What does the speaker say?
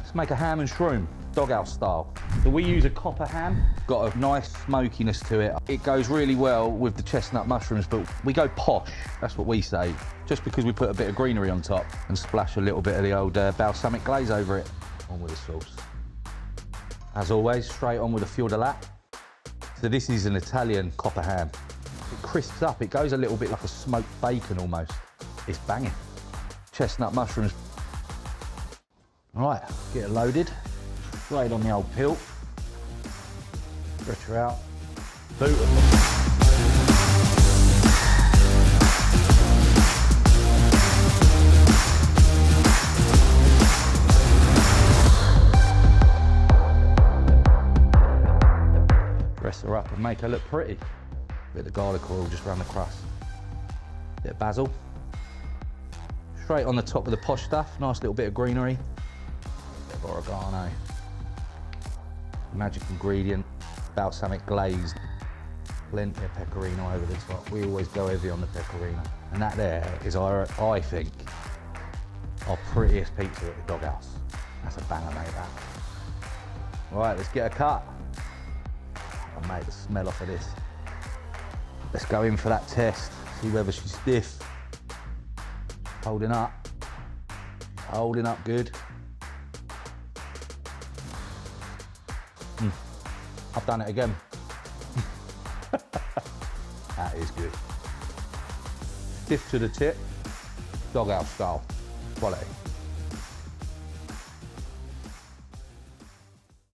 Let's make a ham and shroom, Dawghouse style. So we use a copper ham, got a nice smokiness to it. It goes really well with the chestnut mushrooms, but we go posh, that's what we say. Just because we put a bit of greenery on top and splash a little bit of the old balsamic glaze over it. On with the sauce. As always, straight on with a fior di latte. So this is an Italian copper ham. It crisps up, it goes a little bit like a smoked bacon almost. It's banging. Chestnut mushrooms. Right, get it loaded. Straight on the old peel. Stretch her out. Boot her. Dress her up and make her look pretty. Bit of garlic oil just around the crust. Bit of basil. Straight on the top of the posh stuff, nice little bit of greenery. Bit of oregano. Magic ingredient, balsamic glaze. Plenty of pecorino over the top. We always go heavy on the pecorino. And that there is, I think, our prettiest pizza at the Dawghouse. That's a banger, mate, that. Right, let's get a cut. Oh, mate, the smell off of this. Let's go in for that test. See whether she's stiff. Holding up. Holding up good. I've done it again. That is good. Stiff to the tip. Dawghouse style. Quality.